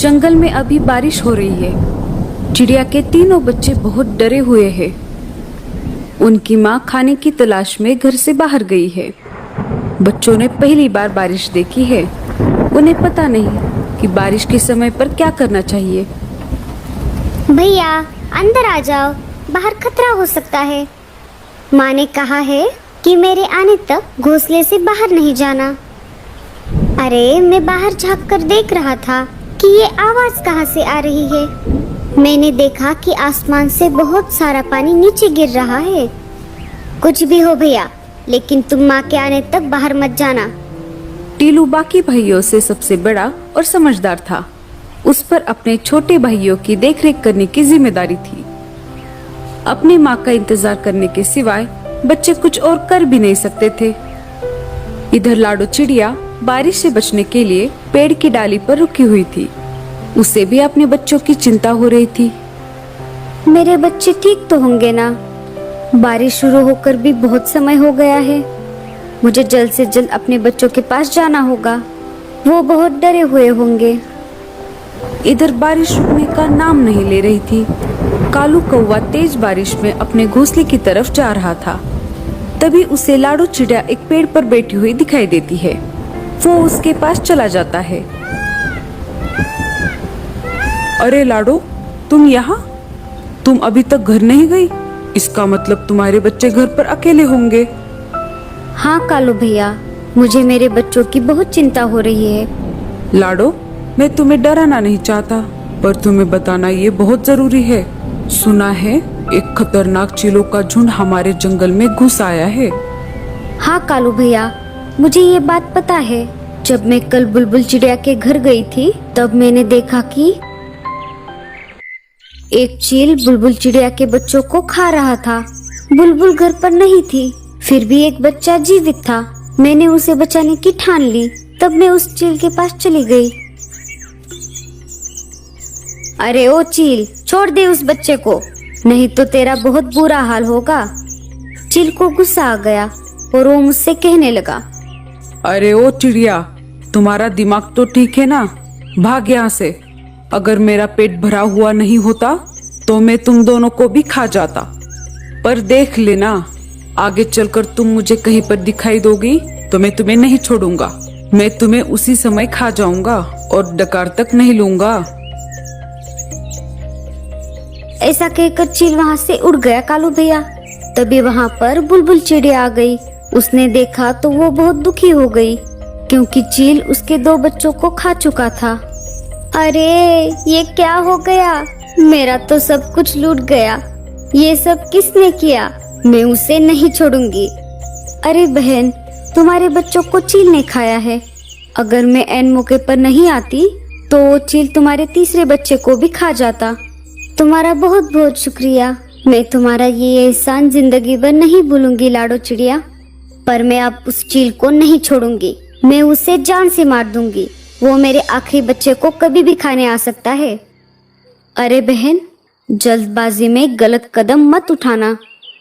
जंगल में अभी बारिश हो रही है। चिड़िया के तीनों बच्चे बहुत डरे हुए हैं। उनकी माँ खाने की तलाश में घर से बाहर गई है। बच्चों ने पहली बार बारिश देखी है। उन्हें पता नहीं कि बारिश के समय पर क्या करना चाहिए। भैया अंदर आ जाओ, बाहर खतरा हो सकता है। माँ ने कहा है कि मेरे आने तक घोंसले से बाहर नहीं जाना। अरे मैं बाहर झांक कर देख रहा था कि ये आवाज कहाँ से आ रही है। मैंने देखा कि आसमान से बहुत सारा पानी नीचे गिर रहा है। कुछ भी हो भैया, लेकिन तुम माँ के आने तक बाहर मत जाना। टीलू बाकी भाइयों से सबसे बड़ा और समझदार था। उस पर अपने छोटे भाइयों की देखरेख करने की जिम्मेदारी थी। अपनी माँ का इंतजार करने के सिवाय बच्चे कुछ और कर भी नहीं सकते थे। इधर लाडो चिड़िया बारिश से बचने के लिए पेड़ की डाली पर रुकी हुई थी। उसे भी अपने बच्चों की चिंता हो रही थी। मेरे बच्चे ठीक तो होंगे ना? बारिश शुरू होकर भी बहुत समय हो गया है। मुझे जल्द से जल्द अपने बच्चों के पास जाना होगा। वो बहुत डरे हुए होंगे। इधर बारिश रुकने का नाम नहीं ले रही थी। कालू कौवा तेज बारिश में अपने घोंसले की तरफ जा रहा था। तभी उसे लाडो चिड़िया एक पेड़ पर बैठी हुई दिखाई देती है। वो उसके पास चला जाता है। अरे लाडो, तुम यहाँ? तुम अभी तक घर नहीं गई? इसका मतलब तुम्हारे बच्चे घर पर अकेले होंगे। हाँ कालू भैया, मुझे मेरे बच्चों की बहुत चिंता हो रही है। लाडो, मैं तुम्हें डराना नहीं चाहता, पर तुम्हें बताना ये बहुत जरूरी है। सुना है एक खतरनाक चीलों का झुंड हमारे जंगल में घुस आया है। हाँ कालू भैया, मुझे ये बात पता है। जब मैं कल बुलबुल चिड़िया के घर गई थी, तब मैंने देखा कि एक चील बुलबुल चिड़िया के बच्चों को खा रहा था। बुलबुल घर पर नहीं थी, फिर भी एक बच्चा जीवित था। मैंने उसे बचाने की ठान ली। तब मैं उस चील के पास चली गई। अरे ओ चील, छोड़ दे उस बच्चे को, नहीं तो तेरा बहुत बुरा हाल होगा। चील को गुस्सा आ गया और वो मुझसे कहने लगा, अरे ओ चिड़िया, तुम्हारा दिमाग तो ठीक है ना? भाग यहाँ से। अगर मेरा पेट भरा हुआ नहीं होता तो मैं तुम दोनों को भी खा जाता। पर देख लेना, आगे चलकर तुम मुझे कहीं पर दिखाई दोगी तो मैं तुम्हें नहीं छोड़ूंगा। मैं तुम्हें उसी समय खा जाऊंगा और डकार तक नहीं लूंगा। ऐसा कहकर चील वहाँ से उड़ गया कालू भैया। तभी वहाँ पर बुलबुल चिड़िया आ गई। उसने देखा तो वो बहुत दुखी हो गई, क्योंकि चील उसके 2 बच्चों को खा चुका था। अरे ये क्या हो गया? मेरा तो सब कुछ लूट गया। ये सब किसने किया? मैं उसे नहीं छोड़ूंगी। अरे बहन, तुम्हारे बच्चों को चील ने खाया है। अगर मैं ऐन मौके पर नहीं आती तो वो चील तुम्हारे तीसरे बच्चे को भी खा जाता। तुम्हारा बहुत बहुत शुक्रिया। मैं तुम्हारा ये एहसान जिंदगी भर नहीं भूलूंगी लाडो चिड़िया। पर मैं अब उस चील को नहीं छोड़ूंगी। मैं उसे जान से मार दूंगी। वो मेरे आखिरी बच्चे को कभी भी खाने आ सकता है। अरे बहन, जल्दबाजी में गलत कदम मत उठाना।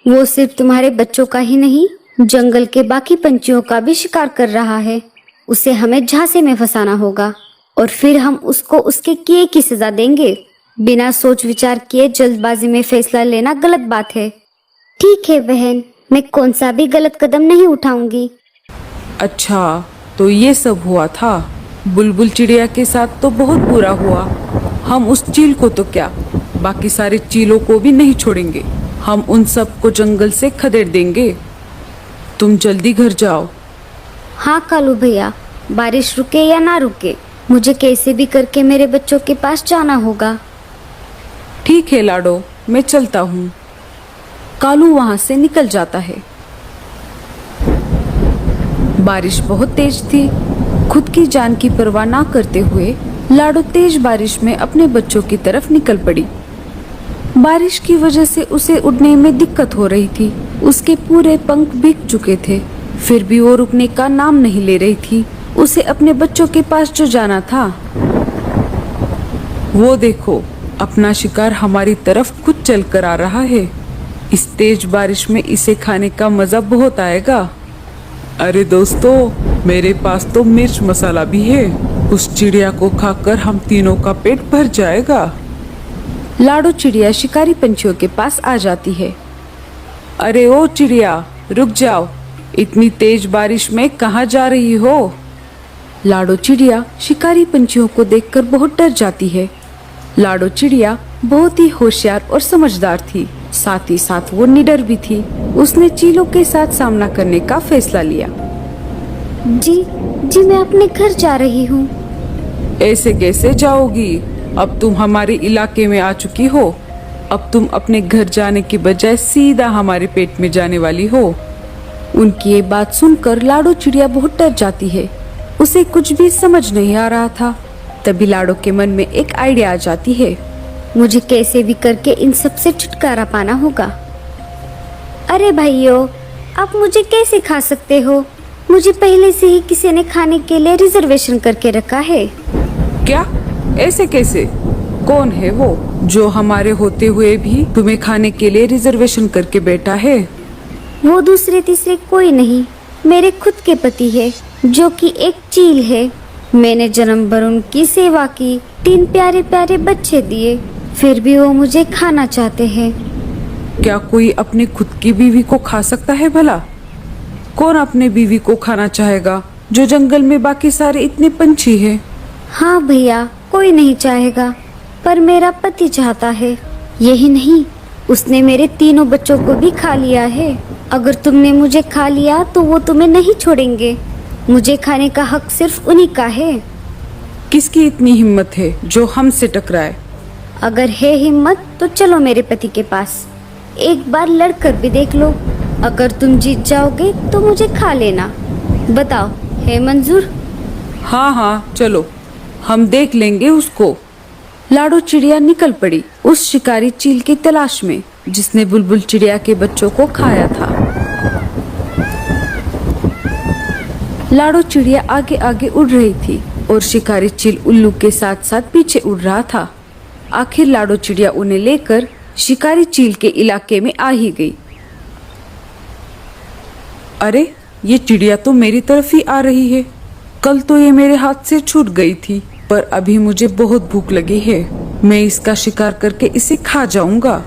वो सिर्फ तुम्हारे बच्चों का ही नहीं, जंगल के बाकी पंछियों का भी शिकार कर रहा है। उसे हमें झांसे में फंसाना होगा और फिर हम उसको उसके किए की सजा देंगे। बिना सोच विचार किए जल्दबाजी में फैसला लेना गलत बात है। ठीक है बहन, मैं कौन सा भी गलत कदम नहीं उठाऊंगी। अच्छा, तो ये सब हुआ था। बुलबुल चिड़िया के साथ तो बहुत बुरा हुआ। हम उस चील को तो क्या, बाकी सारे चीलों को भी नहीं छोड़ेंगे। हम उन सब को जंगल से खदेड़ देंगे। तुम जल्दी घर जाओ। हाँ कालू भैया, बारिश रुके या ना रुके, मुझे कैसे भी करके मेरे बच्चों के पास जाना होगा। ठीक है लाडो, मैं चलता हूँ। कालू वहाँ से निकल जाता है। बारिश बहुत तेज थी। खुद की जान की परवाह ना करते हुए लाडो तेज बारिश में अपने बच्चों की तरफ निकल पड़ी। बारिश की वजह से उसे उड़ने में दिक्कत हो रही थी। उसके पूरे पंख भीग चुके थे, फिर भी वो रुकने का नाम नहीं ले रही थी। उसे अपने बच्चों के पास जो जाना था। वो देखो, अपना शिकार हमारी तरफ खुद चल कर आ रहा है। इस तेज बारिश में इसे खाने का मजा बहुत आएगा। अरे दोस्तों, मेरे पास तो मिर्च मसाला भी है। उस चिड़िया को खाकर हम तीनों का पेट भर जाएगा। लाडो चिड़िया शिकारी पंछियों के पास आ जाती है। अरे ओ चिड़िया, रुक जाओ, इतनी तेज बारिश में कहाँ जा रही हो? लाडो चिड़िया शिकारी पंछियों को देखकर बहुत डर जाती है। लाडो चिड़िया बहुत ही होशियार और समझदार थी, साथ ही साथ वो निडर भी थी। उसने चीलों के साथ सामना करने का फैसला लिया। जी जी, मैं अपने घर जा रही हूँ। ऐसे कैसे जाओगी? अब तुम हमारे इलाके में आ चुकी हो। अब तुम अपने घर जाने की बजाय सीधा हमारे पेट में जाने वाली हो। उनकी ये बात सुनकर लाडो चिड़िया बहुत डर जाती है। उसे कुछ भी समझ नहीं आ रहा था। तभी लाडो के मन में एक आइडिया आ जाती है। मुझे कैसे भी करके इन सब से छुटकारा पाना होगा। अरे भाइयों, आप मुझे कैसे खा सकते हो? मुझे पहले से ही किसी ने खाने के लिए रिजर्वेशन करके रखा है। क्या? ऐसे कैसे? कौन है वो जो हमारे होते हुए भी तुम्हें खाने के लिए रिजर्वेशन करके बैठा है? वो दूसरे तीसरे कोई नहीं, मेरे खुद के पति है, जो कि एक चील है। मैंने जन्म भर उनकी सेवा की, 3 प्यारे प्यारे बच्चे दिए, फिर भी वो मुझे खाना चाहते हैं। क्या कोई अपनी खुद की बीवी को खा सकता है भला? कौन अपने बीवी को खाना चाहेगा जो जंगल में बाकी सारे इतने पंछी हैं? हाँ भैया, कोई नहीं चाहेगा, पर मेरा पति चाहता है। यही नहीं, उसने मेरे तीनों बच्चों को भी खा लिया है। अगर तुमने मुझे खा लिया तो वो तुम्हें नहीं छोड़ेंगे। मुझे खाने का हक सिर्फ उन्हीं का है। किसकी इतनी हिम्मत है जो हमसे टकराए? अगर है हिम्मत तो चलो मेरे पति के पास, एक बार लड़कर भी देख लो। अगर तुम जीत जाओगे तो मुझे खा लेना। बताओ, है मंजूर? हाँ हाँ, चलो, हम देख लेंगे उसको। लाडो चिड़िया निकल पड़ी उस शिकारी चील की तलाश में जिसने बुलबुल चिड़िया के बच्चों को खाया था। लाडो चिड़िया आगे आगे उड़ रही थी और शिकारी चील उल्लू के साथ साथ पीछे उड़ रहा था। आखिर लाडो चिड़िया उन्हें लेकर शिकारी चील के इलाके में आ ही गई। अरे, ये चिड़िया तो मेरी तरफ ही आ रही है। कल तो ये मेरे हाथ से छूट गई थी, पर अभी मुझे बहुत भूख लगी है। मैं इसका शिकार करके इसे खा जाऊंगा।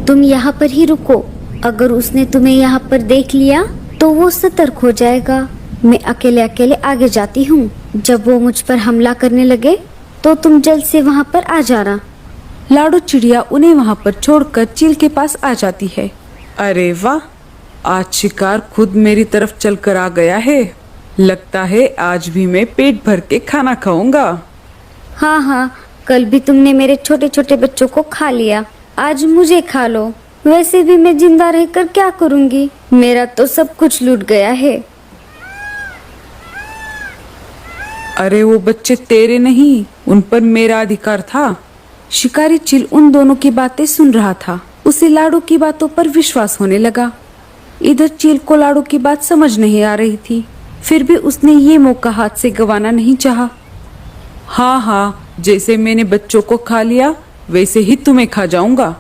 तुम यहाँ पर ही रुको। अगर उसने तुम्हें यहाँ पर देख लिया तो वो सतर्क हो जाएगा। मैं अकेले अकेले आगे जाती हूँ। जब वो मुझ पर हमला करने लगे तो तुम जल्द से वहाँ पर आ जाना। लाडो चिड़िया उन्हें वहाँ पर छोड़कर चील के पास आ जाती है। अरे वाह, आज शिकार खुद मेरी तरफ चलकर आ गया है। लगता है आज भी मैं पेट भर के खाना खाऊंगा। हाँ हाँ, कल भी तुमने मेरे छोटे छोटे बच्चों को खा लिया, आज मुझे खा लो। वैसे भी मैं जिंदा रहकर क्या करूँगी? मेरा तो सब कुछ लूट गया है। अरे वो बच्चे तेरे नहीं, उन पर मेरा अधिकार था। शिकारी चील उन दोनों की बातें सुन रहा था। उसे लाडो की बातों पर विश्वास होने लगा। इधर चील को लाडो की बात समझ नहीं आ रही थी, फिर भी उसने ये मौका हाथ से गंवाना नहीं चाहा। हाँ हाँ, जैसे मैंने बच्चों को खा लिया वैसे ही तुम्हें खा जाऊंगा।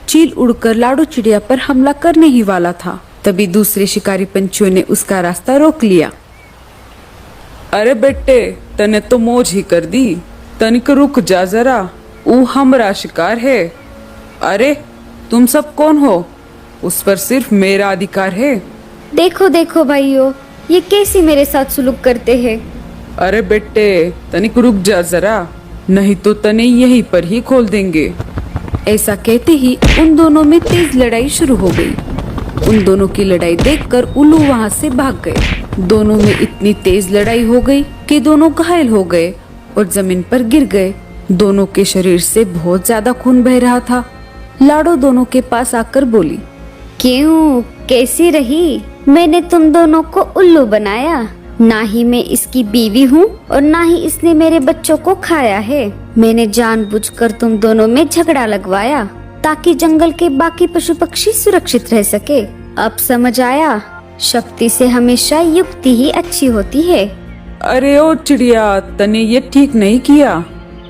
चील उड़कर लाडो चिड़िया पर हमला करने ही वाला था, तभी दूसरे शिकारी पंछियों ने उसका रास्ता रोक लिया। अरे बेटे, तने तो मौज ही कर दी। तनिक रुक जा जरा, वो हमरा शिकार है। अरे तुम सब कौन हो? उस पर सिर्फ मेरा अधिकार है। देखो देखो भाइयों, ये कैसे मेरे साथ सुलूक करते हैं। अरे बेटे, तनिक रुक जा जरा, नहीं तो तने यहीं पर ही खोल देंगे। ऐसा कहते ही उन दोनों में तेज लड़ाई शुरू हो गई। उन दोनों की लड़ाई देखकर उल्लू वहां से भाग गए। दोनों में इतनी तेज लड़ाई हो गई कि दोनों घायल हो गए और जमीन पर गिर गए। दोनों के शरीर से बहुत ज्यादा खून बह रहा था। लाडो दोनों के पास आकर बोली, क्यों, कैसी रही? मैंने तुम दोनों को उल्लू बनाया। ना ही मैं इसकी बीवी हूँ और ना ही इसने मेरे बच्चों को खाया है। मैंने जानबूझकर तुम दोनों में झगड़ा लगवाया ताकि जंगल के बाकी पशु पक्षी सुरक्षित रह सके। अब समझ आया, शक्ति से हमेशा युक्ति ही अच्छी होती है। अरे ओ चिड़िया, तने ये ठीक नहीं किया।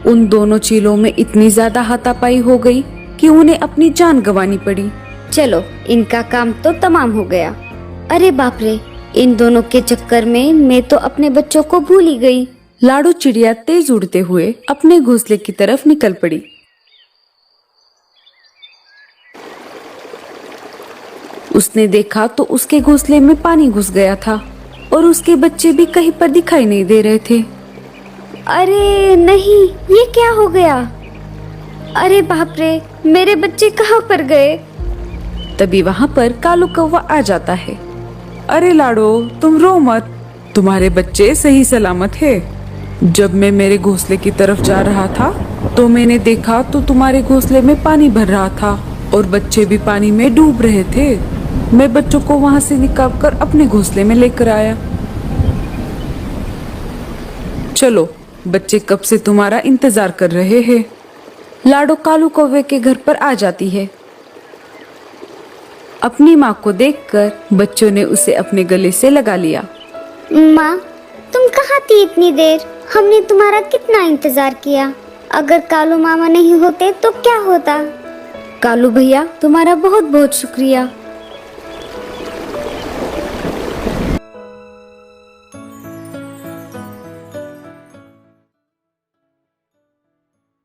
उन दोनों चीलों में इतनी ज्यादा हाथापाई हो गई कि उन्हें अपनी जान गंवानी पड़ी। चलो, इनका काम तो तमाम हो गया। अरे बाप रे, इन दोनों के चक्कर में मैं तो अपने बच्चों को भूल ही गई। लाडो चिड़िया तेज उड़ते हुए अपने घोंसले की तरफ निकल पड़ी। उसने देखा तो उसके घोंसले में पानी घुस गया था और उसके बच्चे भी कहीं पर दिखाई नहीं दे रहे थे। अरे नहीं, ये क्या हो गया? अरे बाप रे, मेरे बच्चे कहाँ पर गए? तभी वहाँ पर कालू कौवा आ जाता है। अरे लाडो, तुम रो मत, तुम्हारे बच्चे सही सलामत है। जब मैं मेरे घोंसले की तरफ जा रहा था तो मैंने देखा तो तुम्हारे घोंसले में पानी भर रहा था और बच्चे भी पानी में डूब रहे थे। मैं बच्चों को वहां से निकाल कर अपने घोंसले में लेकर आया। चलो, बच्चे कब से तुम्हारा इंतजार कर रहे हैं। लाडो कालू कौवे के घर पर आ जाती है। अपनी माँ को देखकर बच्चों ने उसे अपने गले से लगा लिया। माँ, तुम कहाँ थी इतनी देर? हमने तुम्हारा कितना इंतजार किया। अगर कालू मामा नहीं होते तो क्या होता? कालू भैया, तुम्हारा बहुत बहुत शुक्रिया।